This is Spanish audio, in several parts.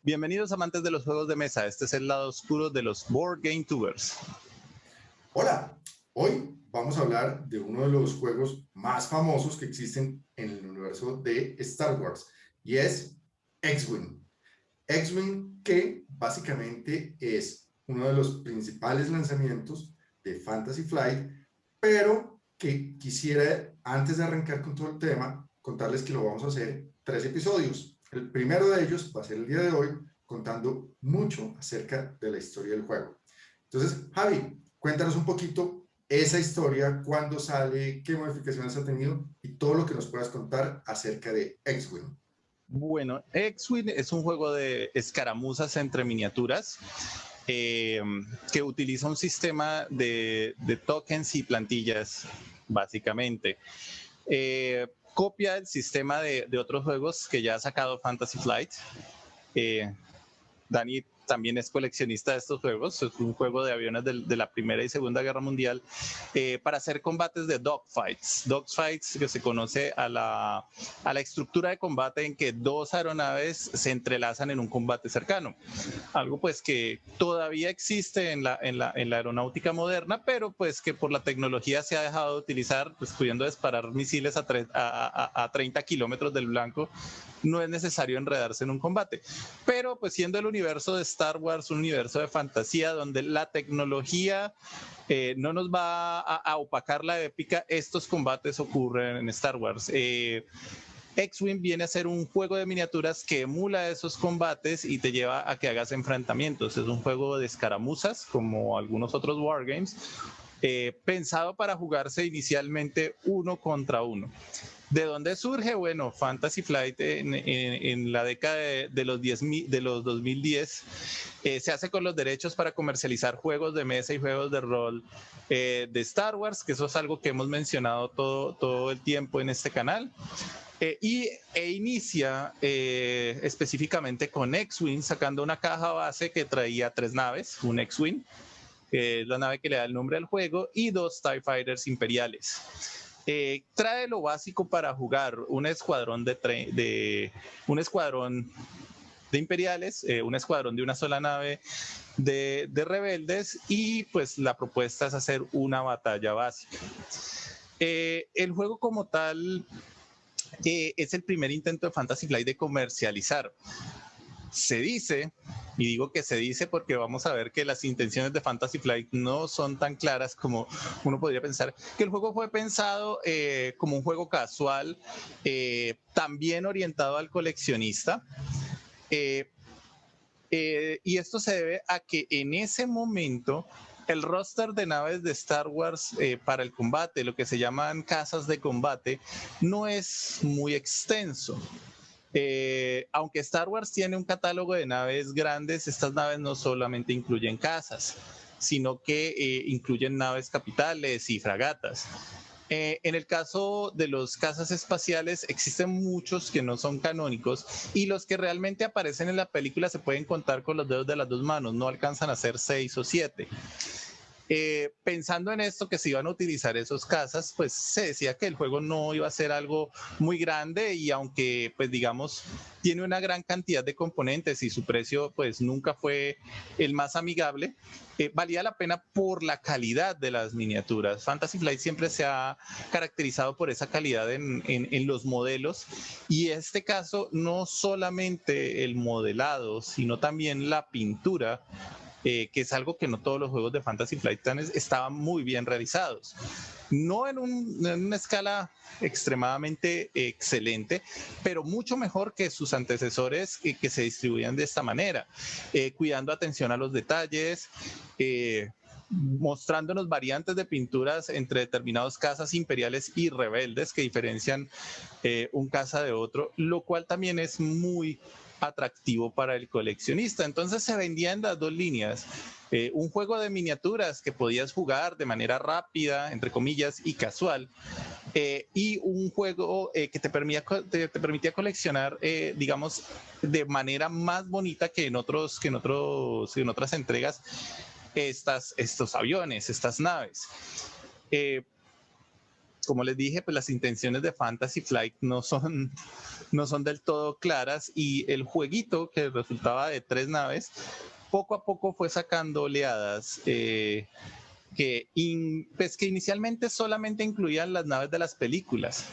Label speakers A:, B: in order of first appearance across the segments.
A: Bienvenidos amantes de los juegos de mesa, este es el lado oscuro de los Board Game Tubers.
B: Hola, hoy vamos a hablar de uno de los juegos más famosos que existen en el universo de Star Wars y es X-Wing. X-Wing que básicamente es uno de los principales lanzamientos de Fantasy Flight, pero que quisiera, antes de arrancar con todo el tema, contarles que lo vamos a hacer 3 episodios. El primero de ellos va a ser el día de hoy, contando mucho acerca de la historia del juego. Entonces, Javi, cuéntanos un poquito esa historia, cuándo sale, qué modificaciones ha tenido y todo lo que nos puedas contar acerca de X-Wing.
A: Bueno, X-Wing es un juego de escaramuzas entre miniaturas que utiliza un sistema de tokens y plantillas, básicamente. Copia el sistema de otros juegos que ya ha sacado Fantasy Flight. Dani también es coleccionista de estos juegos, es un juego de aviones de la Primera y Segunda Guerra Mundial para hacer combates de dogfights. Dogfights que se conoce a la estructura de combate en que dos aeronaves se entrelazan en un combate cercano. Algo pues que todavía existe en la aeronáutica moderna, pero pues que por la tecnología se ha dejado de utilizar, pues pudiendo disparar misiles a 30 kilómetros del blanco, no es necesario enredarse en un combate. Pero pues siendo el universo de Star Wars un universo de fantasía donde la tecnología no nos va a opacar la épica, estos combates ocurren en Star Wars. X-Wing viene a ser un juego de miniaturas que emula esos combates y te lleva a que hagas enfrentamientos. Es un juego de escaramuzas, como algunos otros wargames, pensado para jugarse inicialmente uno contra uno. ¿De dónde surge? Bueno, Fantasy Flight en la década de los 2010 se hace con los derechos para comercializar juegos de mesa y juegos de rol de Star Wars, que eso es algo que hemos mencionado todo el tiempo en este canal. Inicia específicamente con X-Wing, sacando una caja base que traía 3 naves, un X-Wing, que es la nave que le da el nombre al juego, y 2 TIE Fighters imperiales. Trae lo básico para jugar: un escuadrón de imperiales, un escuadrón de una sola nave de rebeldes, y pues la propuesta es hacer una batalla básica. El juego como tal es el primer intento de Fantasy Flight de comercializar. Se dice, y digo que se dice porque vamos a ver que las intenciones de Fantasy Flight no son tan claras como uno podría pensar, que el juego fue pensado como un juego casual, también orientado al coleccionista. Y esto se debe a que en ese momento el roster de naves de Star Wars para el combate, lo que se llaman casas de combate, no es muy extenso. Aunque Star Wars tiene un catálogo de naves grandes, estas naves no solamente incluyen casas, sino que incluyen naves capitales y fragatas. En el caso de los cazas espaciales existen muchos que no son canónicos, y los que realmente aparecen en la película se pueden contar con los dedos de las 2 manos, no alcanzan a ser 6 o 7. Pensando en esto, que se iban a utilizar esos cazas, pues se decía que el juego no iba a ser algo muy grande, y aunque pues digamos tiene una gran cantidad de componentes y su precio pues nunca fue el más amigable, valía la pena por la calidad de las miniaturas. Fantasy Flight siempre se ha caracterizado por esa calidad en los modelos, y en este caso no solamente el modelado, sino también la pintura, que es algo que no todos los juegos de Fantasy Flight estaban muy bien realizados. No en una escala extremadamente excelente, pero mucho mejor que sus antecesores que se distribuían de esta manera, cuidando atención a los detalles, mostrándonos variantes de pinturas entre determinados cazas imperiales y rebeldes que diferencian un caza de otro, lo cual también es muy atractivo para el coleccionista. Entonces se vendía en las 2 líneas. Un juego de miniaturas que podías jugar de manera rápida, entre comillas, y casual, y un juego que te permitía coleccionar, digamos, de manera más bonita que en otras entregas, estos aviones, estas naves. como les dije, pues las intenciones de Fantasy Flight no son del todo claras, y el jueguito, que resultaba de 3 naves, poco a poco fue sacando oleadas pues que inicialmente solamente incluían las naves de las películas,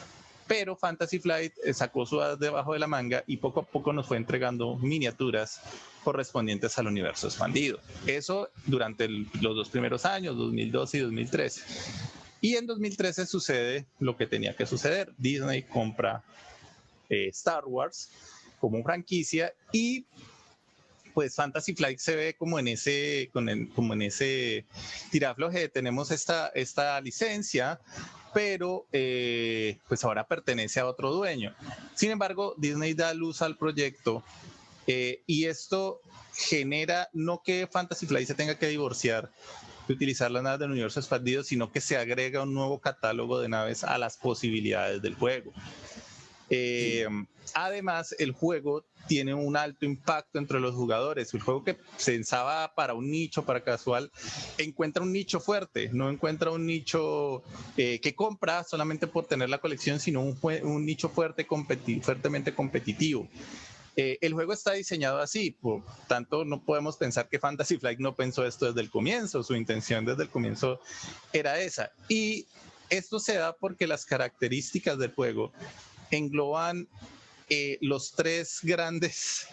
A: pero Fantasy Flight sacó su as debajo de la manga y poco a poco nos fue entregando miniaturas correspondientes al universo expandido. Eso durante los 2 primeros años, 2012 y 2013. Y en 2013 sucede lo que tenía que suceder. Disney compra Star Wars como franquicia, y pues Fantasy Flight se ve como en ese tirafloje. Tenemos esta licencia, pero pues ahora pertenece a otro dueño. Sin embargo, Disney da luz al proyecto, y esto genera no que Fantasy Flight se tenga que divorciar de utilizar las naves del universo expandido, sino que se agrega un nuevo catálogo de naves a las posibilidades del juego. Además, el juego tiene un alto impacto entre los jugadores. El juego que pensaba para un nicho, para casual, encuentra un nicho fuerte, no encuentra un nicho que compra solamente por tener la colección, sino un nicho fuertemente competitivo. El juego está diseñado así, por tanto no podemos pensar que Fantasy Flight no pensó esto desde el comienzo. Su intención desde el comienzo era esa, y esto se da porque las características del juego engloban los 3 grandes,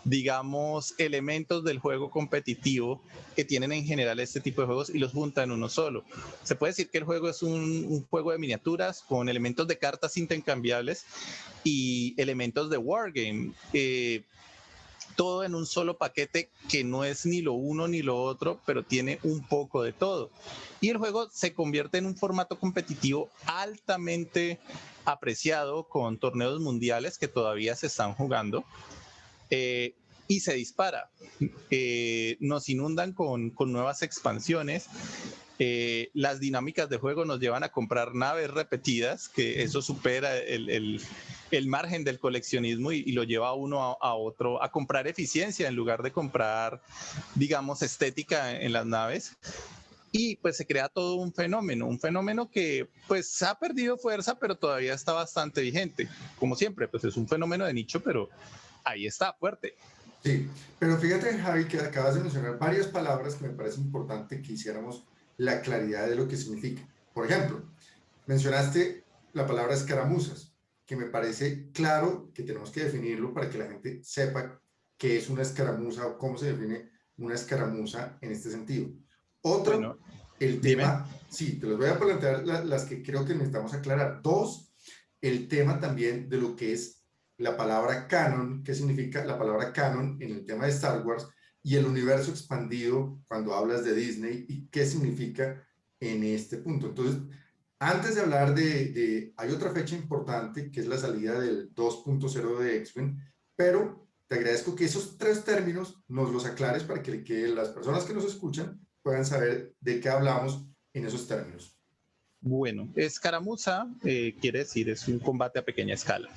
A: digamos, elementos del juego competitivo que tienen en general este tipo de juegos, y los juntan en uno solo. Se puede decir que el juego es un juego de miniaturas con elementos de cartas intercambiables y elementos de wargame, todo en un solo paquete que no es ni lo uno ni lo otro, pero tiene un poco de todo. Y el juego se convierte en un formato competitivo altamente apreciado, con torneos mundiales que todavía se están jugando, y se dispara. Nos inundan con nuevas expansiones. Las dinámicas de juego nos llevan a comprar naves repetidas, que eso supera el margen del coleccionismo, y lo lleva a uno a otro a comprar eficiencia en lugar de comprar, digamos, estética en las naves. Y pues se crea todo un fenómeno que pues ha perdido fuerza, pero todavía está bastante vigente. Como siempre, pues es un fenómeno de nicho, pero ahí está, fuerte.
B: Sí, pero fíjate, Javi, que acabas de mencionar varias palabras que me parece importante que hiciéramos la claridad de lo que significa. Por ejemplo, mencionaste la palabra escaramuzas, que me parece claro que tenemos que definirlo para que la gente sepa qué es una escaramuza o cómo se define una escaramuza en este sentido.
A: Bueno,
B: Otro, el
A: dime.
B: tema, sí, te los voy a plantear las que creo que necesitamos aclarar. 2, el tema también de lo que es la palabra canon, qué significa la palabra canon en el tema de Star Wars, y el universo expandido cuando hablas de Disney, y qué significa en este punto. Entonces, antes de hablar hay otra fecha importante que es la salida del 2.0 de X-Wing, pero te agradezco que esos 3 términos nos los aclares para que las personas que nos escuchan puedan saber de qué hablamos en esos términos.
A: Bueno, escaramuza quiere decir es un combate a pequeña escala.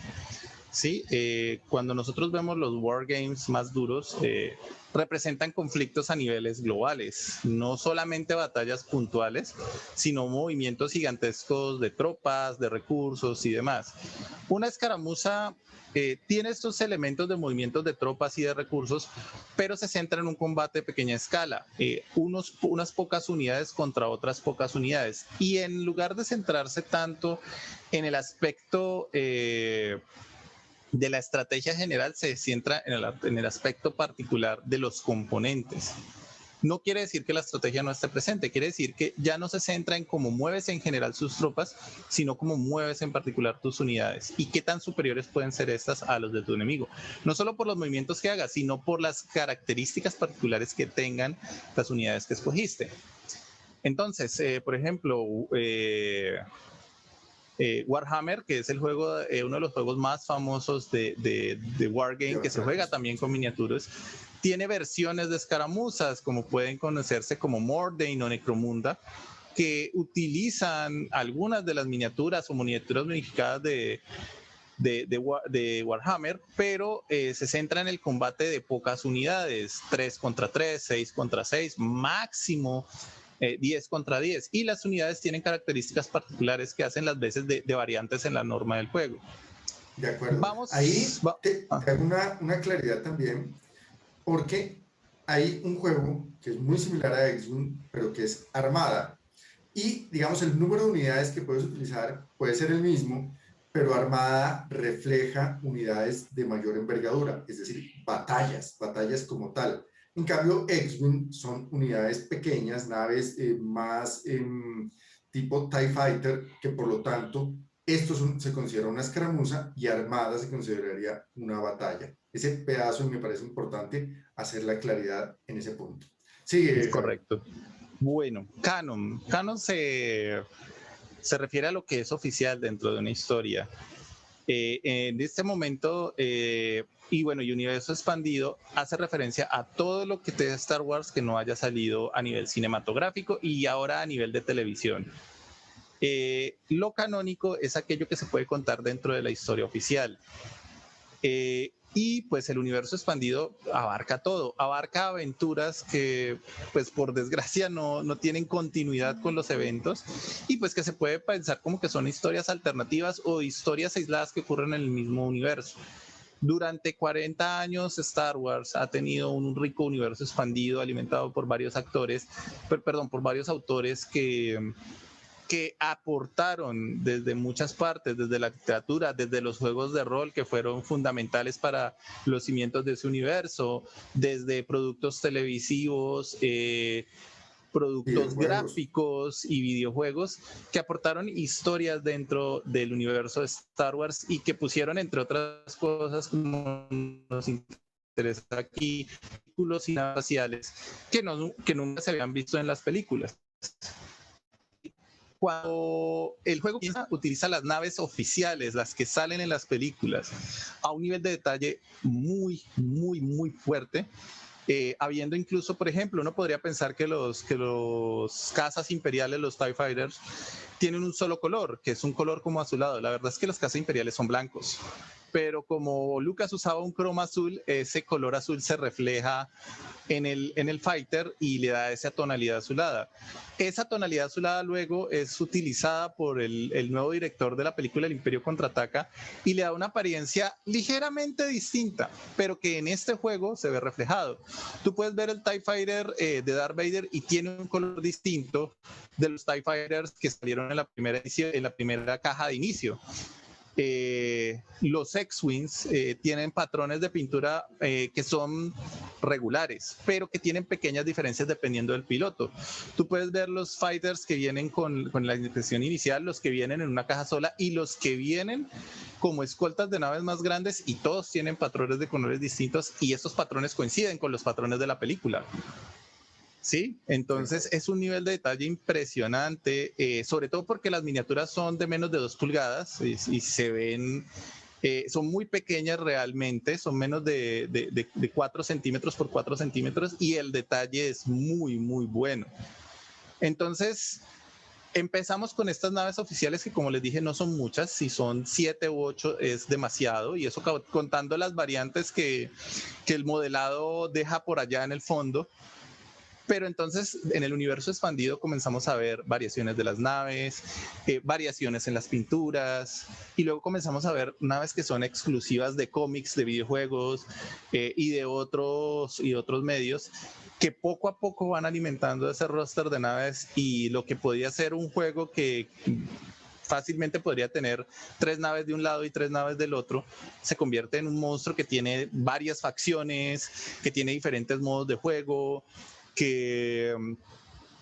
A: Sí, cuando nosotros vemos los wargames más duros, representan conflictos a niveles globales, no solamente batallas puntuales, sino movimientos gigantescos de tropas, de recursos y demás. Una escaramuza tiene estos elementos de movimientos de tropas y de recursos, pero se centra en un combate de pequeña escala, unas pocas unidades contra otras pocas unidades. Y en lugar de centrarse tanto en el aspecto de la estrategia general, se centra en el aspecto particular de los componentes. No quiere decir que la estrategia no esté presente, quiere decir que ya no se centra en cómo mueves en general sus tropas, sino cómo mueves en particular tus unidades y qué tan superiores pueden ser estas a los de tu enemigo. No solo por los movimientos que hagas, sino por las características particulares que tengan las unidades que escogiste. Entonces, por ejemplo, Warhammer, que es el juego, uno de los juegos más famosos de Wargame, que se juega también con miniaturas, tiene versiones de escaramuzas, como pueden conocerse como Mordane o Necromunda, que utilizan algunas de las miniaturas o miniaturas unificadas de Warhammer, pero se centra en el combate de pocas unidades, 3 contra 3, 6 contra 6, máximo 10 contra 10. Y las unidades tienen características particulares que hacen las veces de variantes en la norma del juego.
B: De acuerdo.
A: Vamos.
B: Ahí te hago una claridad también, porque hay un juego que es muy similar a X-Wing, pero que es Armada. Y, digamos, el número de unidades que puedes utilizar puede ser el mismo, pero Armada refleja unidades de mayor envergadura, es decir, batallas como tal. En cambio, X-Wing son unidades pequeñas, naves más tipo TIE Fighter, que por lo tanto, esto se considera una escaramuza y Armada se consideraría una batalla. Ese pedazo me parece importante hacer la claridad en ese punto. Sigue, Javier.
A: Correcto. Bueno, canon. Canon se refiere a lo que es oficial dentro de una historia. En este momento, y bueno, y Universo Expandido hace referencia a todo lo que de Star Wars que no haya salido a nivel cinematográfico y ahora a nivel de televisión. Lo canónico es aquello que se puede contar dentro de la historia oficial. Y pues el universo expandido abarca todo, abarca aventuras que pues por desgracia no tienen continuidad con los eventos y pues que se puede pensar como que son historias alternativas o historias aisladas que ocurren en el mismo universo. Durante 40 años Star Wars ha tenido un rico universo expandido alimentado por varios actores, por varios autores que aportaron desde muchas partes, desde la literatura, desde los juegos de rol que fueron fundamentales para los cimientos de ese universo, desde productos televisivos, productos
B: Videojuegos.
A: gráficos y videojuegos que aportaron historias dentro del universo de Star Wars y que pusieron, entre otras cosas, como nos interesa aquí, vehículos espaciales que nunca se habían visto en las películas. Cuando el juego utiliza las naves oficiales, las que salen en las películas, a un nivel de detalle muy fuerte, habiendo incluso, por ejemplo, uno podría pensar que los cazas imperiales, los TIE Fighters, tienen un solo color, que es un color como azulado. La verdad es que los cazas imperiales son blancos, pero como Lucas usaba un croma azul, ese color azul se refleja en el fighter y le da esa tonalidad azulada. Esa tonalidad azulada luego es utilizada por el nuevo director de la película El Imperio Contraataca y le da una apariencia ligeramente distinta, pero que en este juego se ve reflejado. Tú puedes ver el TIE Fighter de Darth Vader y tiene un color distinto de los TIE Fighters que salieron en la primera edición, en la primera caja de inicio. Los X-Wings tienen patrones de pintura que son regulares, pero que tienen pequeñas diferencias dependiendo del piloto. Tú puedes ver los fighters que vienen con la intención inicial, los que vienen en una caja sola y los que vienen como escoltas de naves más grandes y todos tienen patrones de colores distintos y estos patrones coinciden con los patrones de la película. Sí, entonces es un nivel de detalle impresionante, sobre todo porque las miniaturas son de menos de 2 pulgadas y se ven, son muy pequeñas realmente, son menos de 4 centímetros por 4 centímetros y el detalle es muy bueno. Entonces empezamos con estas naves oficiales que, como les dije, no son muchas, si son 7 u 8 es demasiado, y eso contando las variantes que el modelado deja por allá en el fondo. Pero entonces en el universo expandido comenzamos a ver variaciones de las naves, variaciones en las pinturas y luego comenzamos a ver naves que son exclusivas de cómics, de videojuegos y de otros medios que poco a poco van alimentando ese roster de naves y lo que podía ser un juego que fácilmente podría tener 3 naves de un lado y 3 naves del otro, se convierte en un monstruo que tiene varias facciones, que tiene diferentes modos de juego, que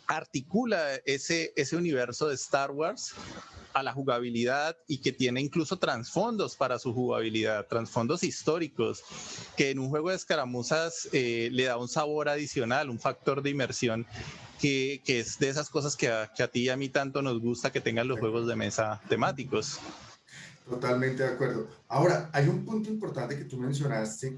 A: articula ese universo de Star Wars a la jugabilidad y que tiene incluso trasfondos para su jugabilidad, trasfondos históricos, que en un juego de escaramuzas le da un sabor adicional, un factor de inmersión que es de esas cosas que a ti y a mí tanto nos gusta que tengan los juegos de mesa temáticos.
B: Totalmente de acuerdo. Ahora, hay un punto importante que tú mencionaste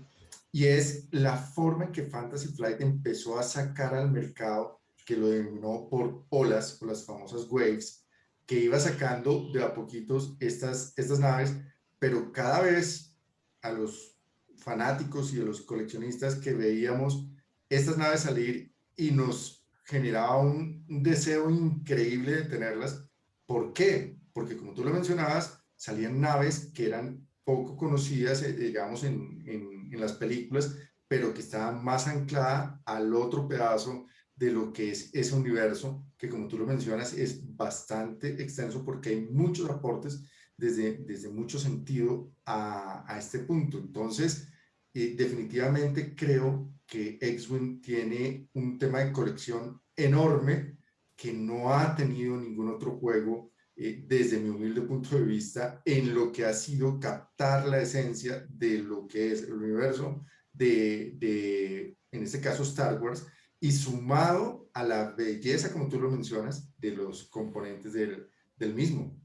B: y es la forma en que Fantasy Flight empezó a sacar al mercado, que lo denominó por olas, por las famosas waves, que iba sacando de a poquitos estas naves, pero cada vez a los fanáticos y a los coleccionistas que veíamos estas naves salir y nos generaba un deseo increíble de tenerlas. ¿Por qué? Porque como tú lo mencionabas, salían naves que eran poco conocidas, digamos, en las películas, pero que estaban más ancladas al otro pedazo de lo que es ese universo, que como tú lo mencionas, es bastante extenso porque hay muchos aportes desde mucho sentido a este punto. Entonces, definitivamente creo que X-Wing tiene un tema de colección enorme que no ha tenido ningún otro juego desde mi humilde punto de vista en lo que ha sido captar la esencia de lo que es el universo en este caso Star Wars, y sumado a la belleza, como tú lo mencionas, de los componentes del mismo.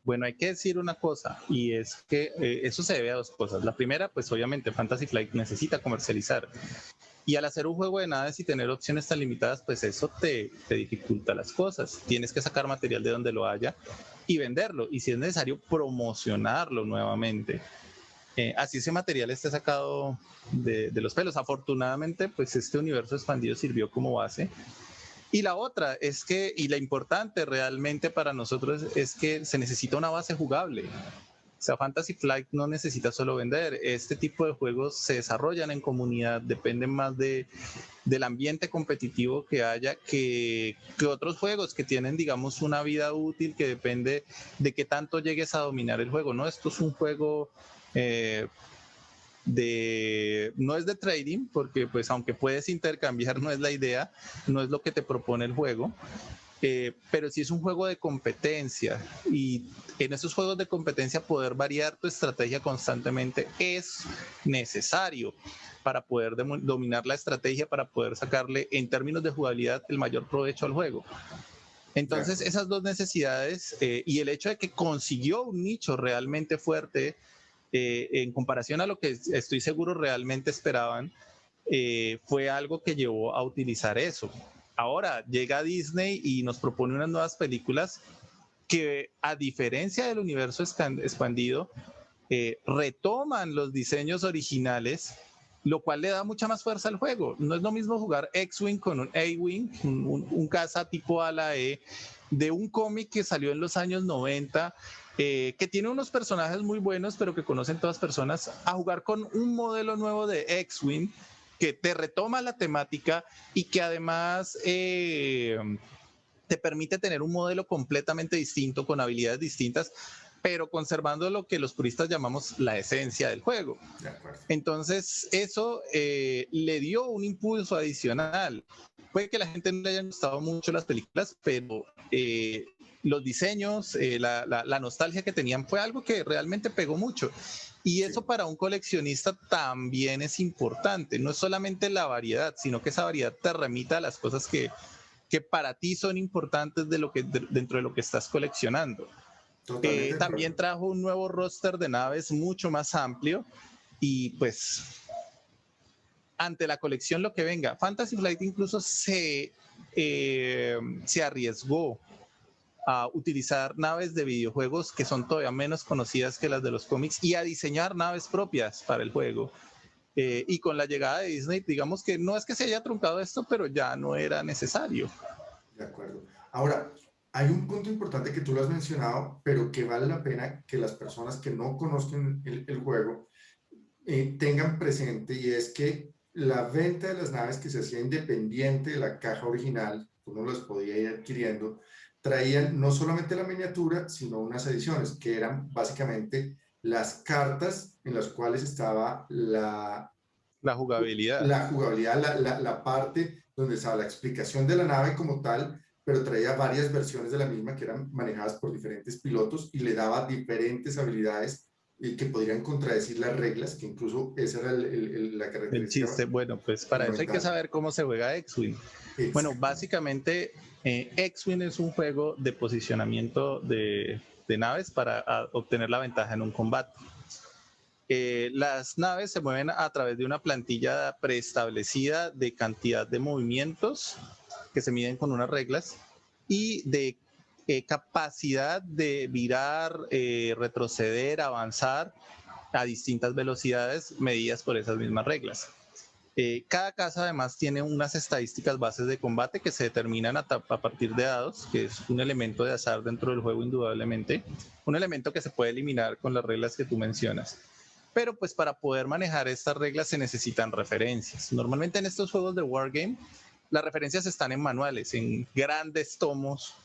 A: Bueno, hay que decir una cosa, y es que eso se debe a dos cosas. La primera, pues obviamente Fantasy Flight necesita comercializar. Y al hacer un juego de naves y tener opciones tan limitadas, pues eso te dificulta las cosas. Tienes que sacar material de donde lo haya y venderlo. Y si es necesario, promocionarlo nuevamente. Así ese material esté sacado de los pelos. Afortunadamente, pues este universo expandido sirvió como base. Y la otra es que, y la importante realmente para nosotros es que se necesita una base jugable. O sea, Fantasy Flight no necesita solo vender. Este tipo de juegos se desarrollan en comunidad, dependen más del ambiente competitivo que haya que otros juegos que tienen, digamos, una vida útil que depende de qué tanto llegues a dominar el juego, ¿no? Esto es un juego eh, no es de trading, porque pues aunque puedes intercambiar, no es la idea, no es lo que te propone el juego. Pero sí es un juego de competencia y en esos juegos de competencia poder variar tu estrategia constantemente es necesario para poder dominar la estrategia, para poder sacarle en términos de jugabilidad el mayor provecho al juego. Entonces esas dos necesidades y el hecho de que consiguió un nicho realmente fuerte en comparación a lo que estoy seguro realmente esperaban, fue algo que llevó a utilizar eso. Ahora llega Disney y nos propone unas nuevas películas que, a diferencia del universo expandido, retoman los diseños originales, lo cual le da mucha más fuerza al juego. No es lo mismo jugar X-Wing con un A-Wing, un caza tipo ala E, de un cómic que salió en los años 90, que tiene unos personajes muy buenos, pero que conocen todas personas, a jugar con un modelo nuevo de X-Wing que te retoma la temática y que además te permite tener un modelo completamente distinto, con habilidades distintas, pero conservando lo que los puristas llamamos la esencia del juego. Entonces, eso le dio un impulso adicional. Puede que a la gente no le hayan gustado mucho las películas, pero los diseños, la nostalgia que tenían fue algo que realmente pegó mucho. Y eso para un coleccionista también es importante. No es solamente la variedad, sino que esa variedad te remita a las cosas que para ti son importantes dentro de lo que estás coleccionando. También trajo un nuevo roster de naves mucho más amplio y pues ante la colección lo que venga. Fantasy Flight incluso se arriesgó a utilizar naves de videojuegos que son todavía menos conocidas que las de los cómics y a diseñar naves propias para el juego. Y con la llegada de Disney, digamos que no es que se haya truncado esto, pero ya no era necesario.
B: De acuerdo. Ahora, hay un punto importante que tú lo has mencionado, pero que vale la pena que las personas que no conozcan el juego tengan presente, y es que la venta de las naves que se hacía independiente de la caja original, uno las podía ir adquiriendo, traían no solamente la miniatura, sino unas ediciones, que eran básicamente las cartas en las cuales estaba
A: la jugabilidad.
B: La jugabilidad, la parte donde estaba la explicación de la nave como tal, pero traía varias versiones de la misma que eran manejadas por diferentes pilotos y le daba diferentes habilidades que podrían contradecir las reglas, que incluso esa era la característica.
A: El chiste, bueno, pues para eso hay que saber cómo se juega X-Wing. Bueno, básicamente X-Wing es un juego de posicionamiento de naves para obtener la ventaja en un combate. Las naves se mueven a través de una plantilla preestablecida de cantidad de movimientos que se miden con unas reglas y de capacidad de virar, retroceder, avanzar a distintas velocidades medidas por esas mismas reglas. Cada casa además tiene unas estadísticas bases de combate que se determinan a partir de dados, que es un elemento de azar dentro del juego indudablemente, un elemento que se puede eliminar con las reglas que tú mencionas. Pero pues para poder manejar estas reglas se necesitan referencias. Normalmente en estos juegos de Wargame, las referencias están en manuales, en grandes tomos,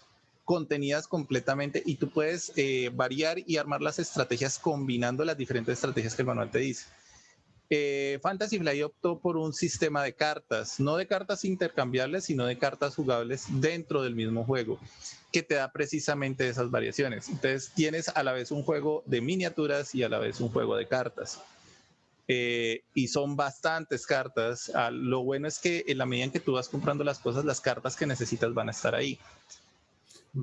A: contenidas completamente, y tú puedes variar y armar las estrategias combinando las diferentes estrategias que el manual te dice. Fantasy Flight optó por un sistema de cartas, no de cartas intercambiables, sino de cartas jugables dentro del mismo juego, que te da precisamente esas variaciones. Entonces tienes a la vez un juego de miniaturas y a la vez un juego de cartas. Y son bastantes cartas. Lo bueno es que en la medida en que tú vas comprando las cosas, las cartas que necesitas van a estar ahí.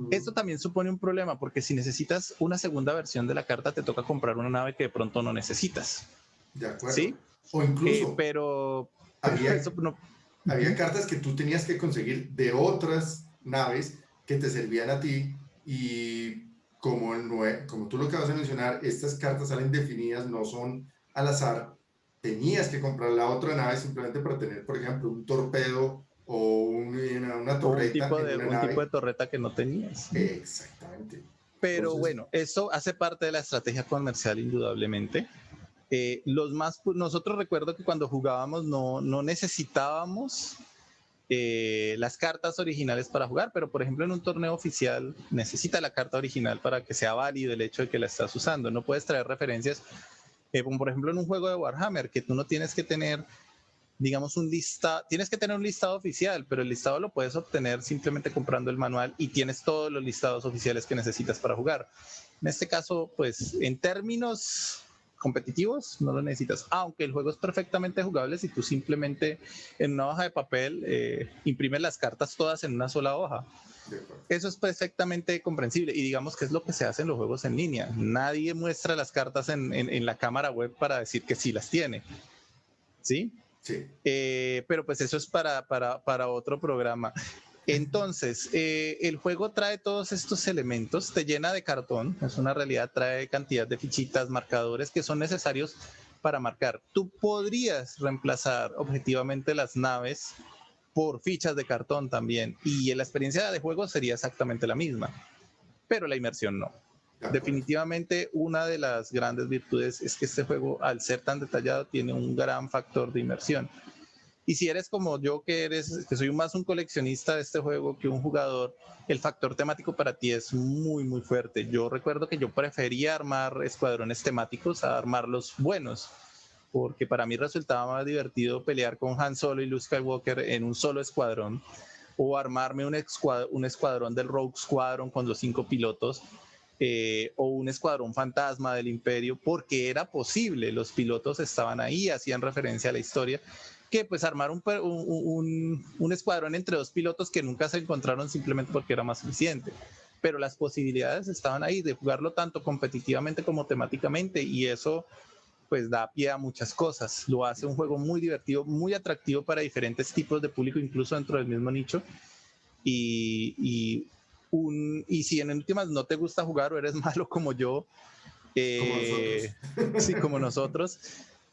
A: Esto también supone un problema, porque si necesitas una segunda versión de la carta, te toca comprar una nave que de pronto no necesitas.
B: De acuerdo.
A: ¿Sí?
B: O incluso
A: Pero eso
B: había,
A: no.
B: había cartas que tú tenías que conseguir de otras naves que te servían a ti y como tú lo acabas de mencionar, estas cartas salen definidas, no son al azar. Tenías que comprar la otra nave simplemente para tener, por ejemplo, un torpedo o una
A: O
B: torreta en una
A: un tipo de
B: nave.
A: torreta que no tenías.
B: Exactamente.
A: Pero
B: Entonces,
A: bueno, eso hace parte de la estrategia comercial indudablemente. Nosotros recuerdo que cuando jugábamos no necesitábamos las cartas originales para jugar, pero por ejemplo en un torneo oficial necesita la carta original para que sea válido el hecho de que la estás usando. No puedes traer referencias, como por ejemplo en un juego de Warhammer, que tú no tienes que tener, digamos, un listado, tienes que tener un listado oficial, pero el listado lo puedes obtener simplemente comprando el manual y tienes todos los listados oficiales que necesitas para jugar. En este caso, pues en términos competitivos no lo necesitas, aunque el juego es perfectamente jugable si tú simplemente en una hoja de papel imprimes las cartas todas en una sola hoja. Eso es perfectamente comprensible y digamos que es lo que se hace en los juegos en línea. Nadie muestra las cartas en la cámara web para decir que sí las tiene, ¿sí?
B: sí.
A: Pero pues eso es para otro programa. Entonces, el juego trae todos estos elementos, te llena de cartón, es una realidad, trae cantidad de fichitas, marcadores que son necesarios para marcar. Tú podrías reemplazar objetivamente las naves por fichas de cartón también, y la experiencia de juego sería exactamente la misma, pero la inmersión no. Definitivamente una de las grandes virtudes es que este juego, al ser tan detallado, tiene un gran factor de inmersión. Y si eres como yo, que soy más un coleccionista de este juego que un jugador, el factor temático para ti es muy, muy fuerte. Yo recuerdo que yo prefería armar escuadrones temáticos a armarlos buenos, porque para mí resultaba más divertido pelear con Han Solo y Luke Skywalker en un solo escuadrón, o armarme un escuadrón del Rogue Squadron con los 5 pilotos, o un escuadrón fantasma del Imperio, porque era posible, los pilotos estaban ahí, hacían referencia a la historia, que pues armar un escuadrón entre dos pilotos que nunca se encontraron simplemente porque era más eficiente. Pero las posibilidades estaban ahí de jugarlo tanto competitivamente como temáticamente, y eso pues da pie a muchas cosas. Lo hace un juego muy divertido, muy atractivo para diferentes tipos de público, incluso dentro del mismo nicho. Y si en últimas no te gusta jugar o eres malo como yo,
B: Como nosotros.
A: sí, como nosotros,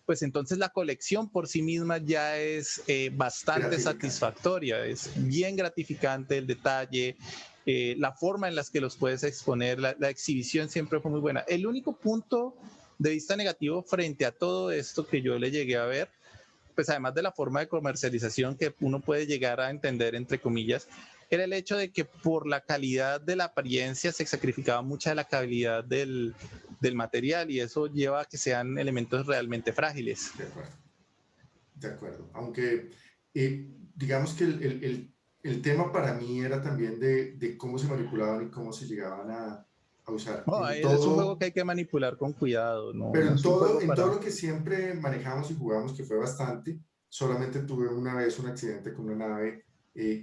A: pues entonces la colección por sí misma ya es bastante satisfactoria, es bien gratificante el detalle, la forma en las que los puedes exponer, la exhibición siempre fue muy buena. El único punto de vista negativo frente a todo esto que yo le llegué a ver, pues además de la forma de comercialización que uno puede llegar a entender, entre comillas, era el hecho de que por la calidad de la apariencia se sacrificaba mucha de la calidad del material, y eso lleva a que sean elementos realmente frágiles.
B: De acuerdo. De acuerdo. Aunque digamos que el tema para mí era también de cómo se manipulaban y cómo se llegaban a usar.
A: No,
B: En
A: es un juego que
B: todo,
A: hay que manipular con cuidado, no,
B: pero
A: no es un juego
B: en todo
A: para...
B: lo que siempre manejamos y jugamos, que fue bastante, solamente tuve una vez un accidente con una nave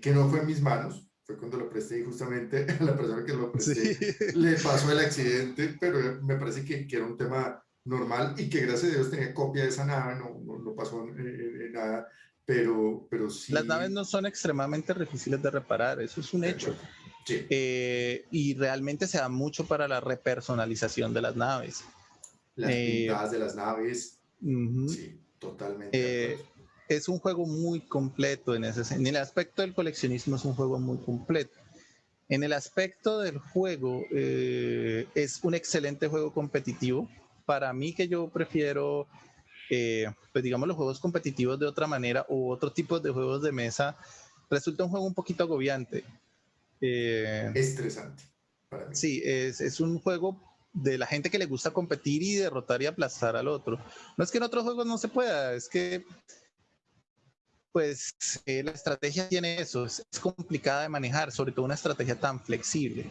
B: que no fue en mis manos, fue cuando lo presté y justamente a la persona que lo
A: Sí.
B: presté le pasó el accidente, pero me parece que era un tema normal y que gracias a Dios tenía copia de esa nave, no pasó nada, pero
A: Las naves
B: sí.
A: no son extremadamente difíciles de reparar, eso es un
B: De
A: hecho.
B: acuerdo. Sí.
A: Y realmente se da mucho para la repersonalización de las naves.
B: Las pintadas de las naves,
A: Uh-huh.
B: sí, totalmente de acuerdo.
A: es un juego muy completo en el aspecto del coleccionismo es un juego muy completo. En el aspecto del juego, es un excelente juego competitivo. Para mí, que yo prefiero, pues digamos, los juegos competitivos de otra manera u otro tipo de juegos de mesa, resulta un juego un poquito agobiante. Eh,
B: Estresante para mí.
A: sí, es un juego de la gente que le gusta competir y derrotar y aplastar al otro. No es que en otros juegos no se pueda, es que pues la estrategia tiene eso, es complicada de manejar, sobre todo una estrategia tan flexible.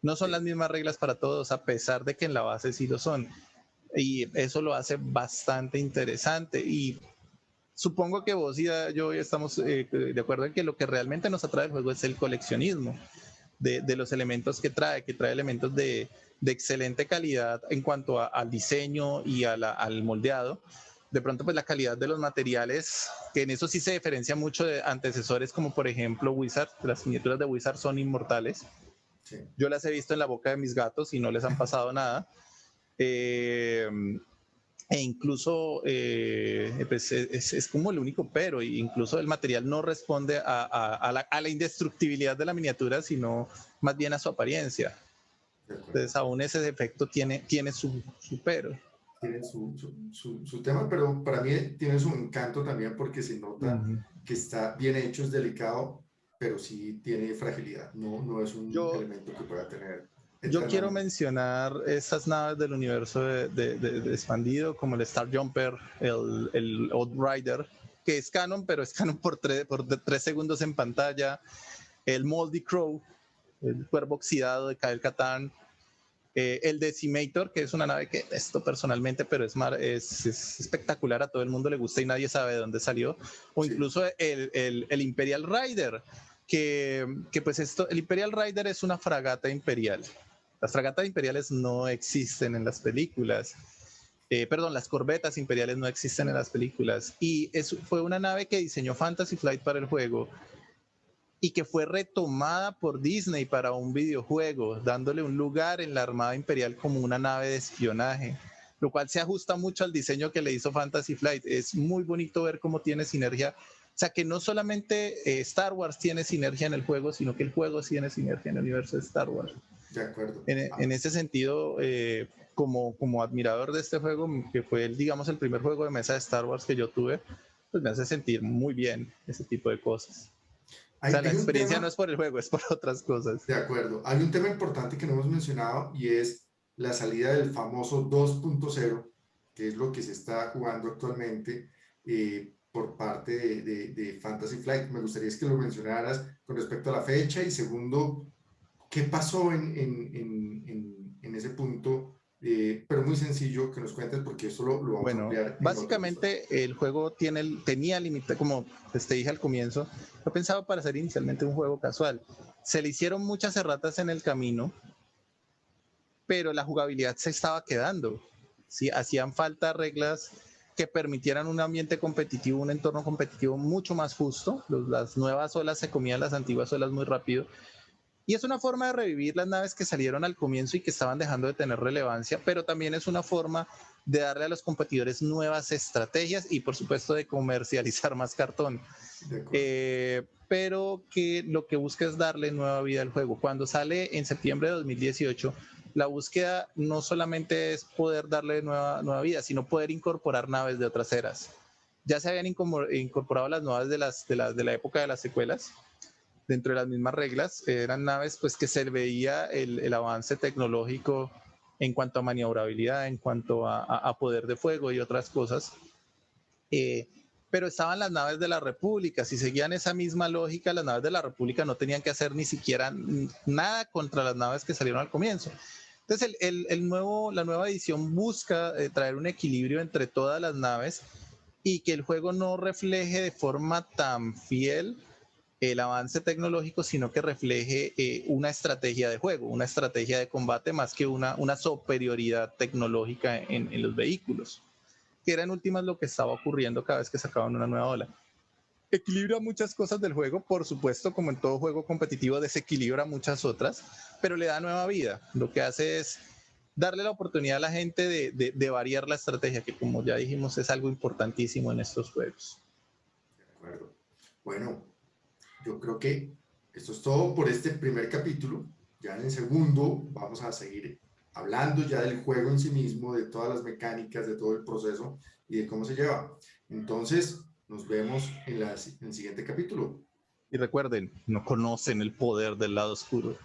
A: No son las
B: Sí.
A: mismas reglas para todos, a pesar de que en la base sí lo son. Y eso lo hace bastante interesante. Y supongo que vos y yo estamos de acuerdo en que lo que realmente nos atrae el juego es el coleccionismo de los elementos que trae elementos de excelente calidad en cuanto al diseño y al moldeado. De pronto, pues la calidad de los materiales, que en eso sí se diferencia mucho de antecesores como por ejemplo Wizard. Las miniaturas de Wizard son inmortales.
B: Sí.
A: Yo las he visto en la boca de mis gatos y no les han pasado nada. Eh, e incluso pues es como el único pero, y incluso el material no responde a la indestructibilidad de la miniatura, sino más bien a su apariencia.
B: De acuerdo.
A: Entonces aún ese defecto tiene su pero.
B: Tienen su tema, pero para mí tiene su encanto también porque se
A: Uh
B: nota
A: -huh.
B: que está bien hecho, es delicado, pero sí tiene fragilidad, no, no es un
A: yo,
B: elemento que pueda tener
A: yo quiero
B: eternamente.
A: mencionar esas naves del universo de expandido, como el Star Jumper, el Outrider, que es canon, pero es canon por 3 segundos en pantalla, el Moldy Crow, el cuervo oxidado de Kyle Katarn, el Decimator, que es una nave que esto personalmente, pero es espectacular, a todo el mundo le gusta y nadie sabe de dónde salió, o
B: Sí,
A: incluso el Imperial Rider, que pues el Imperial Rider es una fragata imperial. Las fragatas imperiales no existen en las películas. Perdón, las corbetas imperiales no existen en las películas. Y fue una nave que diseñó Fantasy Flight para el juego y que fue retomada por Disney para un videojuego, dándole un lugar en la Armada Imperial como una nave de espionaje, lo cual se ajusta mucho al diseño que le hizo Fantasy Flight. Es muy bonito ver cómo tiene sinergia. O sea, que no solamente Star Wars tiene sinergia en el juego, sino que el juego tiene sinergia en el universo de Star Wars.
B: de acuerdo.
A: En ese sentido, como admirador de este juego, que fue, digamos, el primer juego de mesa de Star Wars que yo tuve, pues me hace sentir muy bien ese tipo de cosas. O sea, la
B: Hay un
A: experiencia no es
B: tema,
A: por el juego, es por otras cosas.
B: de acuerdo, hay un tema importante que no hemos mencionado y es la salida del famoso 2.0, que es lo que se está jugando actualmente por parte de Fantasy Flight. Me gustaría que lo mencionaras con respecto a la fecha y segundo, ¿qué pasó en ese punto? Pero muy sencillo que nos cuentes porque esto lo vamos a
A: Bueno,
B: ampliar en otro episodio.
A: básicamente el juego tenía límite, como te dije al comienzo, fue pensado para ser inicialmente un juego casual. Se le hicieron muchas erratas en el camino, pero la jugabilidad se estaba quedando. ¿Sí? Hacían falta reglas que permitieran un ambiente competitivo, un entorno competitivo mucho más justo. Las nuevas olas se comían las antiguas olas muy rápido. Y es una forma de revivir las naves que salieron al comienzo y que estaban dejando de tener relevancia, pero también es una forma de darle a los competidores nuevas estrategias y por supuesto de comercializar más cartón.
B: De acuerdo.
A: Pero que lo que busca es darle nueva vida al juego. Cuando sale en septiembre de 2018, la búsqueda no solamente es poder darle nueva vida, sino poder incorporar naves de otras eras. Ya se habían incorporado las nuevas de la época de las secuelas, dentro de las mismas reglas. Eran naves pues que se veía el avance tecnológico en cuanto a maniobrabilidad, en cuanto a poder de fuego y otras cosas. Eh, pero estaban las naves de la República. Si seguían esa misma lógica, las naves de la República no tenían que hacer ni siquiera nada contra las naves que salieron al comienzo. Entonces, la nueva edición busca traer un equilibrio entre todas las naves y que el juego no refleje de forma tan fiel el avance tecnológico, sino que refleje una estrategia de juego, una estrategia de combate más que una superioridad tecnológica en los vehículos, que era en últimas lo que estaba ocurriendo cada vez que sacaban una nueva ola. Equilibra muchas cosas del juego, por supuesto, como en todo juego competitivo, desequilibra muchas otras, pero le da nueva vida. Lo que hace es darle la oportunidad a la gente de variar la estrategia, que como ya dijimos es algo importantísimo en estos juegos.
B: Bueno, yo creo que esto es todo por este primer capítulo. Ya en el segundo vamos a seguir hablando ya del juego en sí mismo, de todas las mecánicas, de todo el proceso y de cómo se lleva. Entonces, nos vemos en el siguiente capítulo.
A: Y recuerden, no conocen el poder del lado oscuro.